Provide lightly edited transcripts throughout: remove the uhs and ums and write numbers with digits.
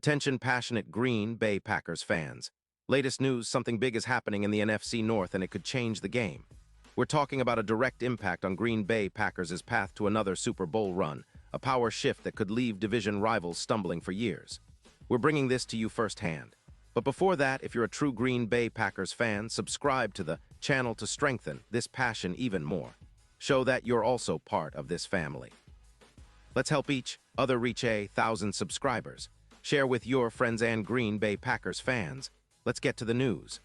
Attention passionate Green Bay Packers fans. Latest news, something big is happening in the NFC North and it could change the game. We're talking about a direct impact on Green Bay Packers' path to another Super Bowl run, a power shift that could leave division rivals stumbling for years. We're bringing this to you firsthand. But before that, if you're a true Green Bay Packers fan, subscribe to the channel to strengthen this passion even more. Show that you're also part of this family. Let's help each other reach 1,000 subscribers. Share with your friends and Green Bay Packers fans. Let's get to the news.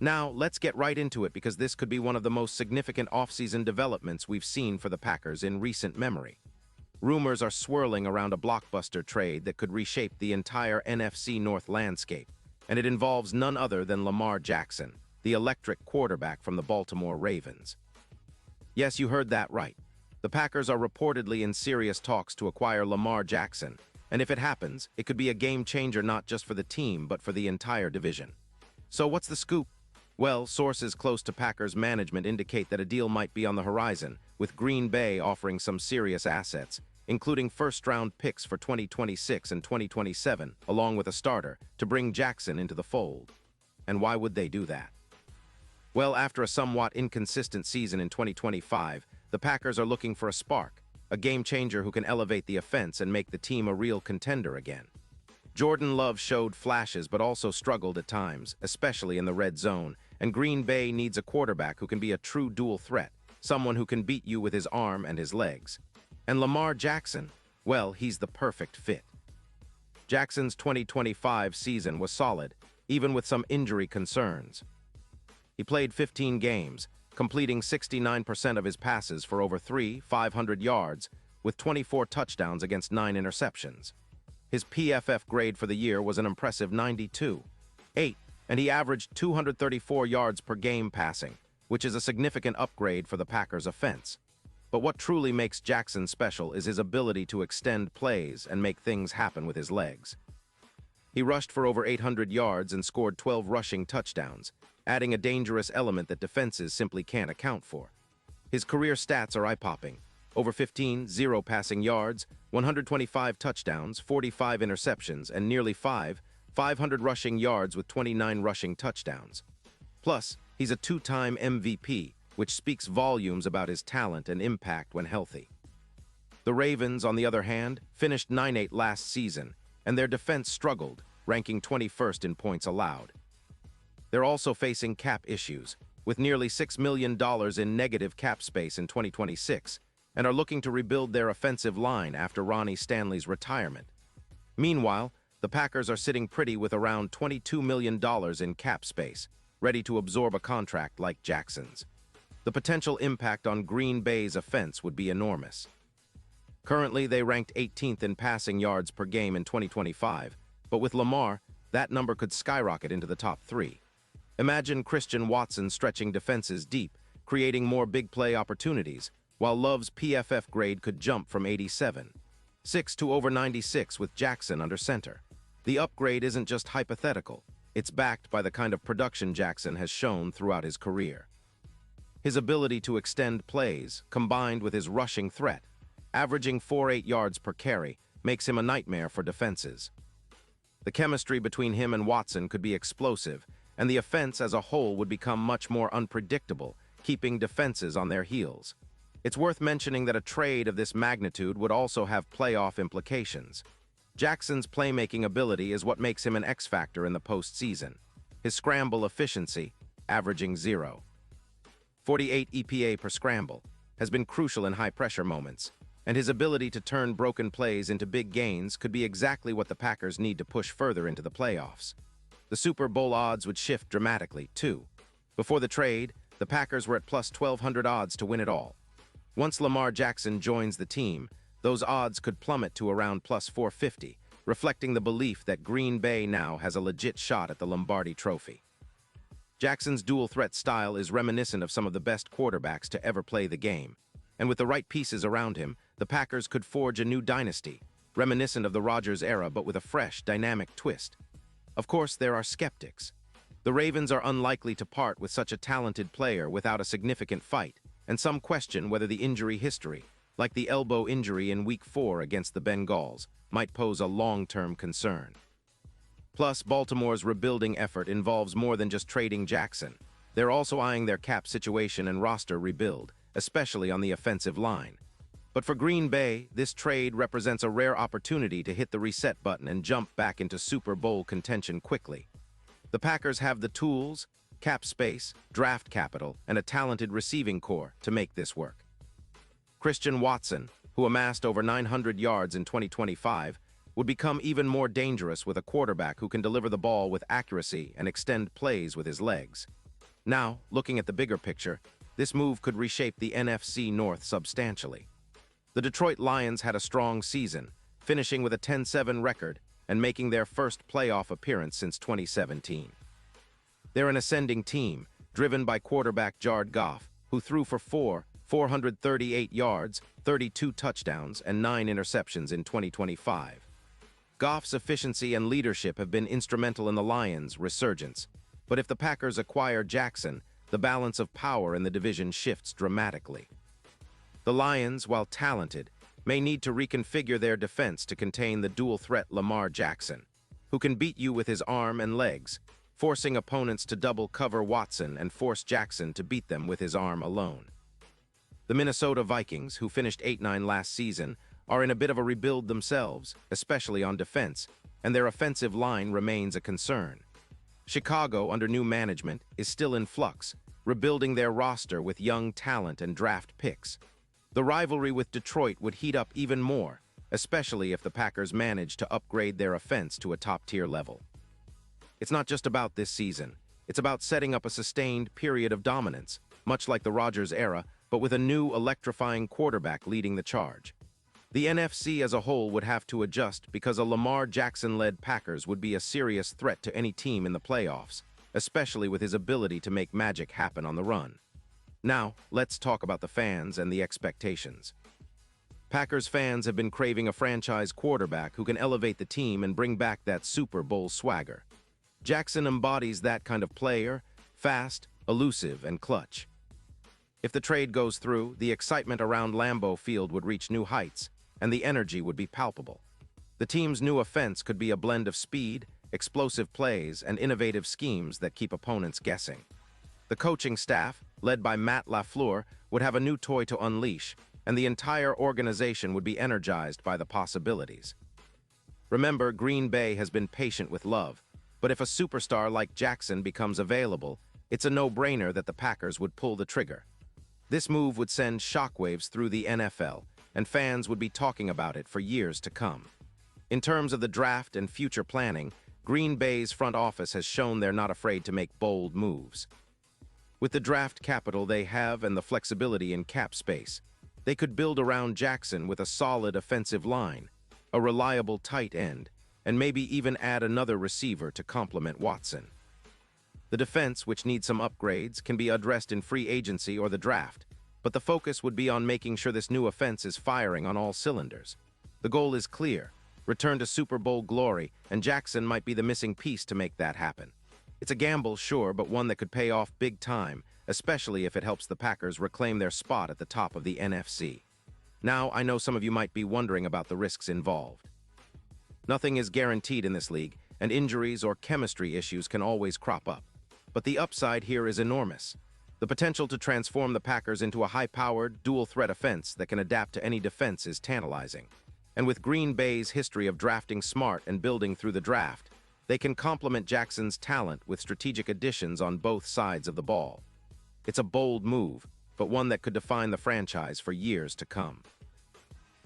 Now, let's get right into it because this could be one of the most significant offseason developments we've seen for the Packers in recent memory. Rumors are swirling around a blockbuster trade that could reshape the entire NFC North landscape, and it involves none other than Lamar Jackson, the electric quarterback from the Baltimore Ravens. Yes, you heard that right. The Packers are reportedly in serious talks to acquire Lamar Jackson, and if it happens, it could be a game-changer not just for the team, but for the entire division. So what's the scoop? Well, sources close to Packers management indicate that a deal might be on the horizon, with Green Bay offering some serious assets, including first-round picks for 2026 and 2027, along with a starter, to bring Jackson into the fold. And why would they do that? Well, after a somewhat inconsistent season in 2025, the Packers are looking for a spark, a game-changer who can elevate the offense and make the team a real contender again. Jordan Love showed flashes but also struggled at times, especially in the red zone, and Green Bay needs a quarterback who can be a true dual threat, someone who can beat you with his arm and his legs. And Lamar Jackson, well, he's the perfect fit. Jackson's 2025 season was solid, even with some injury concerns. He played 15 games, completing 69% of his passes for over 500 yards, with 24 touchdowns against 9 interceptions. His PFF grade for the year was an impressive 92.8, and he averaged 234 yards per game passing, which is a significant upgrade for the Packers' offense. But what truly makes Jackson special is his ability to extend plays and make things happen with his legs. He rushed for over 800 yards and scored 12 rushing touchdowns, adding a dangerous element that defenses simply can't account for. His career stats are eye-popping. Over 0 passing yards, 125 touchdowns, 45 interceptions, and nearly 500 rushing yards with 29 rushing touchdowns. Plus, he's a two-time MVP, which speaks volumes about his talent and impact when healthy. The Ravens, on the other hand, finished 9-8 last season, and their defense struggled, ranking 21st in points allowed. They're also facing cap issues, with nearly $6 million in negative cap space in 2026, and are looking to rebuild their offensive line after Ronnie Stanley's retirement. Meanwhile, the Packers are sitting pretty with around $22 million in cap space, ready to absorb a contract like Jackson's. The potential impact on Green Bay's offense would be enormous. Currently, they ranked 18th in passing yards per game in 2025, but with Lamar, that number could skyrocket into the top 3. Imagine Christian Watson stretching defenses deep, creating more big play opportunities, while Love's PFF grade could jump from 87.6 to over 96 with Jackson under center. The upgrade isn't just hypothetical, it's backed by the kind of production Jackson has shown throughout his career. His ability to extend plays, combined with his rushing threat, averaging 4.8 yards per carry, makes him a nightmare for defenses. The chemistry between him and Watson could be explosive, and the offense as a whole would become much more unpredictable, keeping defenses on their heels. It's worth mentioning that a trade of this magnitude would also have playoff implications. Jackson's playmaking ability is what makes him an X-factor in the postseason. His scramble efficiency, averaging 0.48 EPA per scramble, has been crucial in high-pressure moments, and his ability to turn broken plays into big gains could be exactly what the Packers need to push further into the playoffs. The Super Bowl odds would shift dramatically, too. Before the trade, the Packers were at plus 1,200 odds to win it all. Once Lamar Jackson joins the team, those odds could plummet to around plus 450, reflecting the belief that Green Bay now has a legit shot at the Lombardi Trophy. Jackson's dual-threat style is reminiscent of some of the best quarterbacks to ever play the game, and with the right pieces around him, the Packers could forge a new dynasty, reminiscent of the Rodgers era but with a fresh, dynamic twist. Of course, there are skeptics. The Ravens are unlikely to part with such a talented player without a significant fight, and some question whether the injury history, like the elbow injury in Week 4 against the Bengals, might pose a long-term concern. Plus, Baltimore's rebuilding effort involves more than just trading Jackson. They're also eyeing their cap situation and roster rebuild, especially on the offensive line. But for Green Bay, this trade represents a rare opportunity to hit the reset button and jump back into Super Bowl contention quickly. The Packers have the tools, cap space, draft capital, and a talented receiving core to make this work. Christian Watson, who amassed over 900 yards in 2025, would become even more dangerous with a quarterback who can deliver the ball with accuracy and extend plays with his legs. Now, looking at the bigger picture, this move could reshape the NFC North substantially. The Detroit Lions had a strong season, finishing with a 10-7 record and making their first playoff appearance since 2017. They're an ascending team, driven by quarterback Jared Goff, who threw for 438 yards, 32 touchdowns, and 9 interceptions in 2025. Goff's efficiency and leadership have been instrumental in the Lions' resurgence, but if the Packers acquire Jackson, the balance of power in the division shifts dramatically. The Lions, while talented, may need to reconfigure their defense to contain the dual-threat Lamar Jackson, who can beat you with his arm and legs, forcing opponents to double-cover Watson and force Jackson to beat them with his arm alone. The Minnesota Vikings, who finished 8-9 last season, are in a bit of a rebuild themselves, especially on defense, and their offensive line remains a concern. Chicago, under new management, is still in flux, rebuilding their roster with young talent and draft picks. The rivalry with Detroit would heat up even more, especially if the Packers manage to upgrade their offense to a top-tier level. It's not just about this season. It's about setting up a sustained period of dominance, much like the Rodgers era, but with a new electrifying quarterback leading the charge. The NFC as a whole would have to adjust because a Lamar Jackson-led Packers would be a serious threat to any team in the playoffs, especially with his ability to make magic happen on the run. Now, let's talk about the fans and the expectations. Packers fans have been craving a franchise quarterback who can elevate the team and bring back that Super Bowl swagger. Jackson embodies that kind of player, fast, elusive, and clutch. If the trade goes through, the excitement around Lambeau Field would reach new heights, and the energy would be palpable. The team's new offense could be a blend of speed, explosive plays, and innovative schemes that keep opponents guessing. The coaching staff, led by Matt LaFleur, would have a new toy to unleash, and the entire organization would be energized by the possibilities. Remember, Green Bay has been patient with Love, but if a superstar like Jackson becomes available, it's a no-brainer that the Packers would pull the trigger. This move would send shockwaves through the NFL, and fans would be talking about it for years to come. In terms of the draft and future planning, Green Bay's front office has shown they're not afraid to make bold moves. With the draft capital they have and the flexibility in cap space, they could build around Jackson with a solid offensive line, a reliable tight end, and maybe even add another receiver to complement Watson. The defense, which needs some upgrades, can be addressed in free agency or the draft, but the focus would be on making sure this new offense is firing on all cylinders. The goal is clear: return to Super Bowl glory, and Jackson might be the missing piece to make that happen. It's a gamble, sure, but one that could pay off big time, especially if it helps the Packers reclaim their spot at the top of the NFC. Now, I know some of you might be wondering about the risks involved. Nothing is guaranteed in this league, and injuries or chemistry issues can always crop up. But the upside here is enormous. The potential to transform the Packers into a high-powered, dual-threat offense that can adapt to any defense is tantalizing. And with Green Bay's history of drafting smart and building through the draft, they can complement Jackson's talent with strategic additions on both sides of the ball. It's a bold move, but one that could define the franchise for years to come.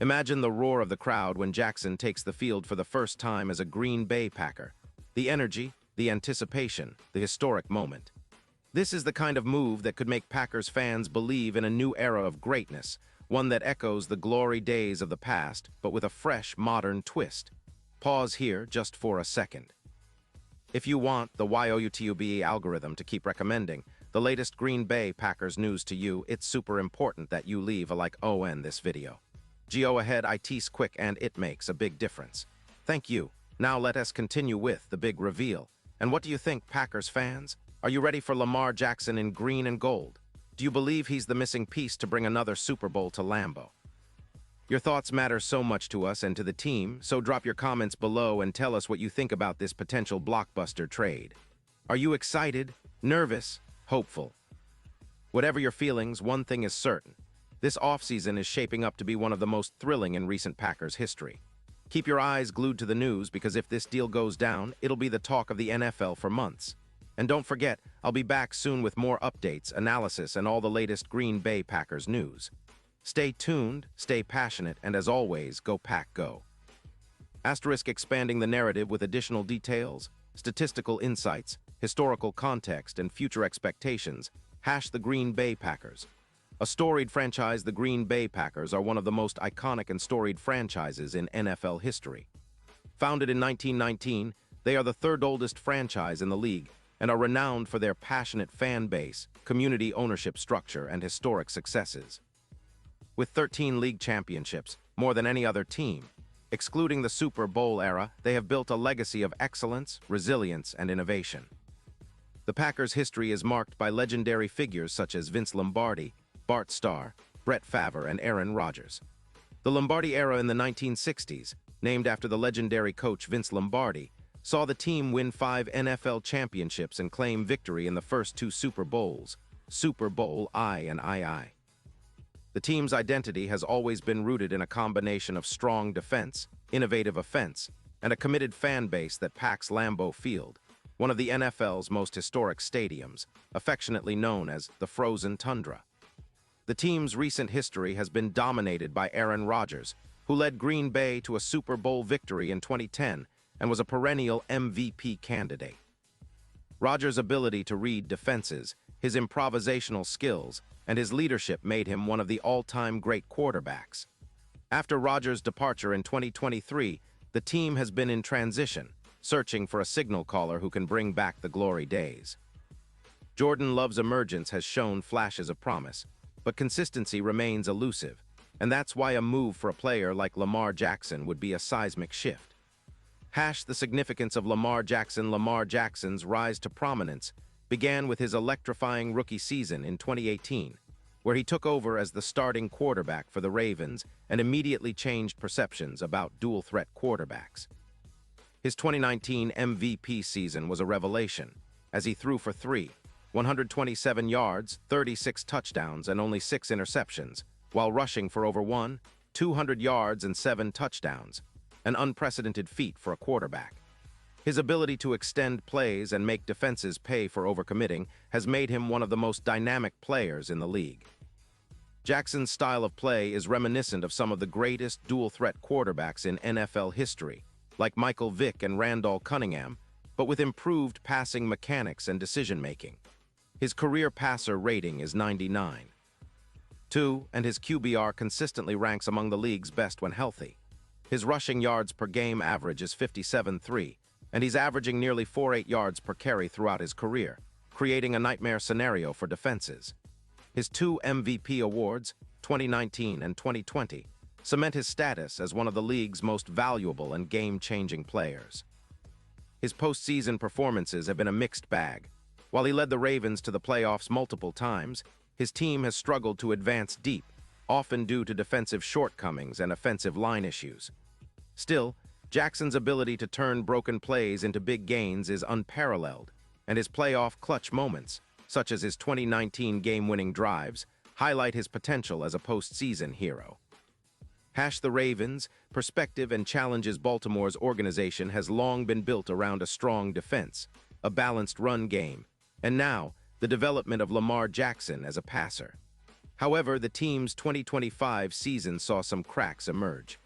Imagine the roar of the crowd when Jackson takes the field for the first time as a Green Bay Packer. The energy, the anticipation, the historic moment. This is the kind of move that could make Packers fans believe in a new era of greatness, one that echoes the glory days of the past, but with a fresh, modern twist. Pause here just for a second. If you want the YouTube algorithm to keep recommending the latest Green Bay Packers news to you, it's super important that you leave a like on this video. Go ahead, it's quick and it makes a big difference. Thank you. Now let us continue with the big reveal. And what do you think, Packers fans? Are you ready for Lamar Jackson in green and gold? Do you believe he's the missing piece to bring another Super Bowl to Lambeau? Your thoughts matter so much to us and to the team, so drop your comments below and tell us what you think about this potential blockbuster trade. Are you excited, nervous, hopeful? Whatever your feelings, one thing is certain. This offseason is shaping up to be one of the most thrilling in recent Packers history. Keep your eyes glued to the news because if this deal goes down, it'll be the talk of the NFL for months. And don't forget, I'll be back soon with more updates, analysis, and all the latest Green Bay Packers news. Stay tuned, stay passionate, and as always, go Pack Go. Asterisk expanding the narrative with additional details, statistical insights, historical context, and future expectations. The Green Bay Packers. A storied franchise, the Green Bay Packers are one of the most iconic and storied franchises in NFL history. Founded in 1919, they are the third oldest franchise in the league and are renowned for their passionate fan base, community ownership structure, and historic successes. With 13 league championships, more than any other team, excluding the Super Bowl era, they have built a legacy of excellence, resilience, and innovation. The Packers' history is marked by legendary figures such as Vince Lombardi, Bart Starr, Brett Favre, and Aaron Rodgers. The Lombardi era in the 1960s, named after the legendary coach Vince Lombardi, saw the team win 5 NFL championships and claim victory in the first 2 Super Bowls, Super Bowl I and II. The team's identity has always been rooted in a combination of strong defense, innovative offense, and a committed fan base that packs Lambeau Field, one of the NFL's most historic stadiums, affectionately known as the Frozen Tundra. The team's recent history has been dominated by Aaron Rodgers, who led Green Bay to a Super Bowl victory in 2010 and was a perennial MVP candidate. Rodgers' ability to read defenses, his improvisational skills, and his leadership made him one of the all-time great quarterbacks. After Rodgers' departure in 2023, the team has been in transition, searching for a signal caller who can bring back the glory days. Jordan Love's emergence has shown flashes of promise, but consistency remains elusive, and that's why a move for a player like Lamar Jackson would be a seismic shift. The significance of Lamar Jackson. Lamar Jackson's rise to prominence began with his electrifying rookie season in 2018, where he took over as the starting quarterback for the Ravens and immediately changed perceptions about dual-threat quarterbacks. His 2019 MVP season was a revelation, as he threw for 127 yards, 36 touchdowns, and only 6 interceptions, while rushing for over 200 yards and 7 touchdowns, an unprecedented feat for a quarterback. His ability to extend plays and make defenses pay for overcommitting has made him one of the most dynamic players in the league. Jackson's style of play is reminiscent of some of the greatest dual-threat quarterbacks in NFL history, like Michael Vick and Randall Cunningham, but with improved passing mechanics and decision-making. His career passer rating is 99.2, and his QBR consistently ranks among the league's best when healthy. His rushing yards per game average is 57.3, and he's averaging nearly 4.8 yards per carry throughout his career, creating a nightmare scenario for defenses. His 2 MVP awards, 2019 and 2020, cement his status as one of the league's most valuable and game-changing players. His postseason performances have been a mixed bag. While he led the Ravens to the playoffs multiple times, his team has struggled to advance deep, often due to defensive shortcomings and offensive line issues. Still, Jackson's ability to turn broken plays into big gains is unparalleled, and his playoff clutch moments, such as his 2019 game-winning drives, highlight his potential as a postseason hero. The Ravens' perspective and challenges. Baltimore's organization has long been built around a strong defense, a balanced run game, and now the development of Lamar Jackson as a passer. However, the team's 2025 season saw some cracks emerge.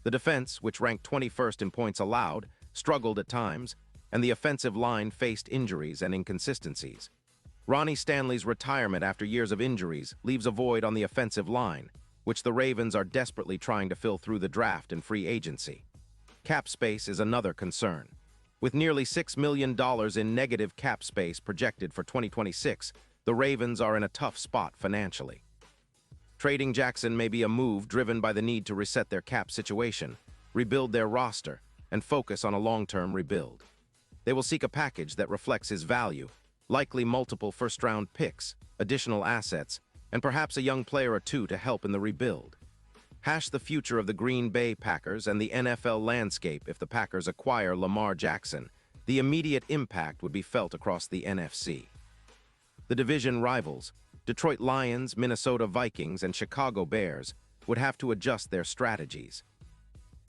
The defense, which ranked 21st in points allowed, struggled at times, and the offensive line faced injuries and inconsistencies. Ronnie Stanley's retirement after years of injuries leaves a void on the offensive line, which the Ravens are desperately trying to fill through the draft and free agency. Cap space is another concern. With nearly $6 million in negative cap space projected for 2026, the Ravens are in a tough spot financially. Trading Jackson may be a move driven by the need to reset their cap situation, rebuild their roster, and focus on a long-term rebuild. They will seek a package that reflects his value, likely multiple first-round picks, additional assets, and perhaps a young player or two to help in the rebuild. Hash the future of the Green Bay Packers and the NFL landscape. If the Packers acquire Lamar Jackson, the immediate impact would be felt across the NFC. The division rivals, Detroit Lions, Minnesota Vikings, and Chicago Bears, would have to adjust their strategies.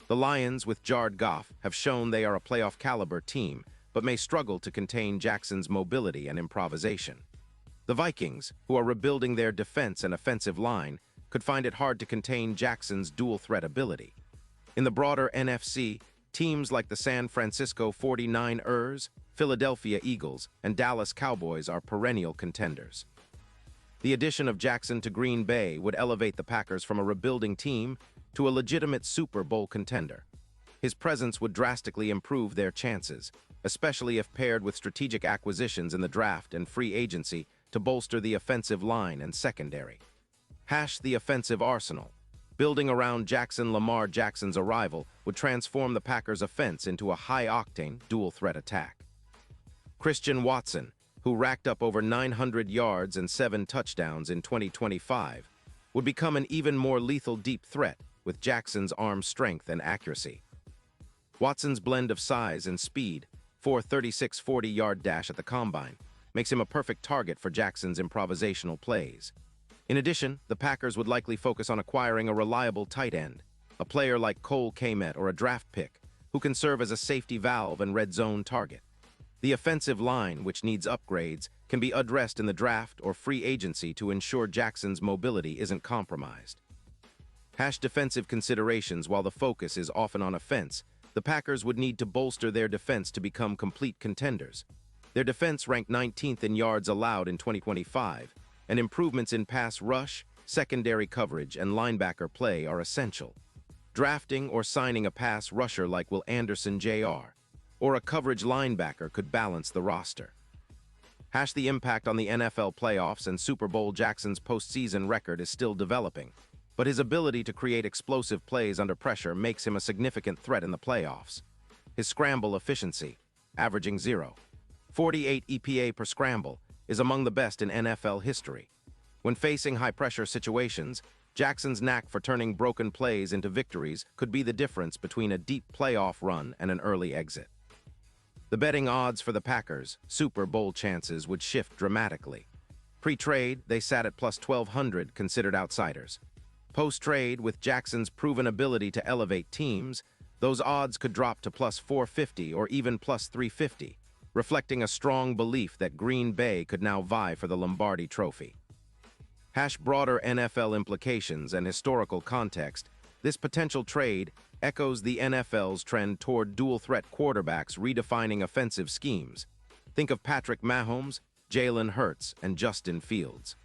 The Lions, with Jared Goff, have shown they are a playoff-caliber team, but may struggle to contain Jackson's mobility and improvisation. The Vikings, who are rebuilding their defense and offensive line, could find it hard to contain Jackson's dual-threat ability. In the broader NFC, teams like the San Francisco 49ers, Philadelphia Eagles, and Dallas Cowboys are perennial contenders. The addition of Jackson to Green Bay would elevate the Packers from a rebuilding team to a legitimate Super Bowl contender. His presence would drastically improve their chances, especially if paired with strategic acquisitions in the draft and free agency to bolster the offensive line and secondary. Hash the offensive arsenal. Building around Lamar Jackson's arrival would transform the Packers' offense into a high-octane, dual-threat attack. Christian Watson, who racked up over 900 yards and 7 touchdowns in 2025, would become an even more lethal deep threat with Jackson's arm strength and accuracy. Watson's blend of size and speed, 4.36 40-yard dash at the combine, makes him a perfect target for Jackson's improvisational plays. In addition, the Packers would likely focus on acquiring a reliable tight end, a player like Cole Kmet or a draft pick, who can serve as a safety valve and red zone target. The offensive line, which needs upgrades, can be addressed in the draft or free agency to ensure Jackson's mobility isn't compromised. Hash defensive considerations. While the focus is often on offense, the Packers would need to bolster their defense to become complete contenders. Their defense ranked 19th in yards allowed in 2025, and improvements in pass rush, secondary coverage, and linebacker play are essential. Drafting or signing a pass rusher like Will Anderson Jr. or a coverage linebacker could balance the roster. Hash the impact on the NFL playoffs and Super Bowl. Jackson's postseason record is still developing, but his ability to create explosive plays under pressure makes him a significant threat in the playoffs. His scramble efficiency, averaging 0.48 EPA per scramble, is among the best in NFL history. When facing high-pressure situations, Jackson's knack for turning broken plays into victories could be the difference between a deep playoff run and an early exit. The betting odds for the Packers' Super Bowl chances would shift dramatically. Pre-trade, they sat at plus 1,200, considered outsiders. Post-trade, with Jackson's proven ability to elevate teams, those odds could drop to plus 450 or even plus 350, reflecting a strong belief that Green Bay could now vie for the Lombardi Trophy. Hash broader NFL implications and historical context. This potential trade echoes the NFL's trend toward dual-threat quarterbacks redefining offensive schemes. Think of Patrick Mahomes, Jalen Hurts, and Justin Fields.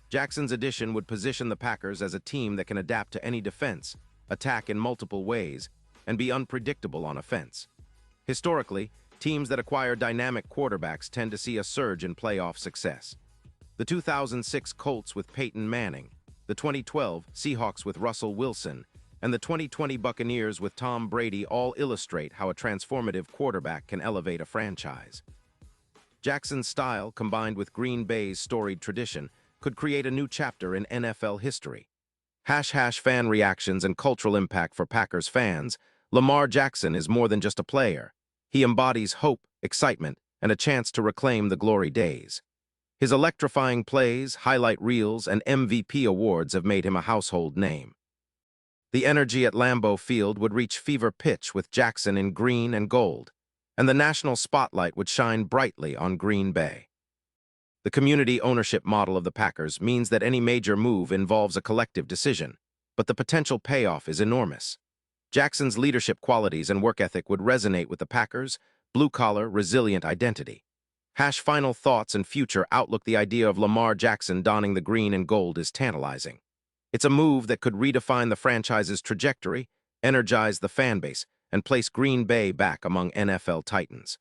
Jackson's addition would position the Packers as a team that can adapt to any defense, attack in multiple ways, and be unpredictable on offense. Historically, teams that acquire dynamic quarterbacks tend to see a surge in playoff success. The 2006 Colts with Peyton Manning, the 2012 Seahawks with Russell Wilson, and the 2020 Buccaneers with Tom Brady all illustrate how a transformative quarterback can elevate a franchise. Jackson's style, combined with Green Bay's storied tradition, could create a new chapter in NFL history. Hash fan reactions and cultural impact. For Packers fans, Lamar Jackson is more than just a player. He embodies hope, excitement, and a chance to reclaim the glory days. His electrifying plays, highlight reels, and MVP awards have made him a household name. The energy at Lambeau Field would reach fever pitch with Jackson in green and gold, and the national spotlight would shine brightly on Green Bay. The community ownership model of the Packers means that any major move involves a collective decision, but the potential payoff is enormous. Jackson's leadership qualities and work ethic would resonate with the Packers' blue-collar, resilient identity. Hash final thoughts and future outlook. The idea of Lamar Jackson donning the green and gold is tantalizing. It's a move that could redefine the franchise's trajectory, energize the fan base, and place Green Bay back among NFL titans.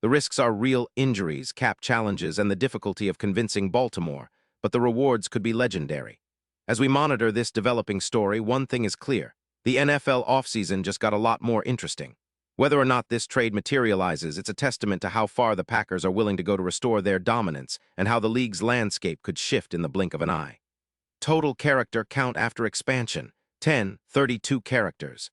The risks are real: injuries, cap challenges, and the difficulty of convincing Baltimore, but the rewards could be legendary. As we monitor this developing story, one thing is clear: the NFL offseason just got a lot more interesting. Whether or not this trade materializes, it's a testament to how far the Packers are willing to go to restore their dominance and how the league's landscape could shift in the blink of an eye. Total character count after expansion, 10, 32 characters.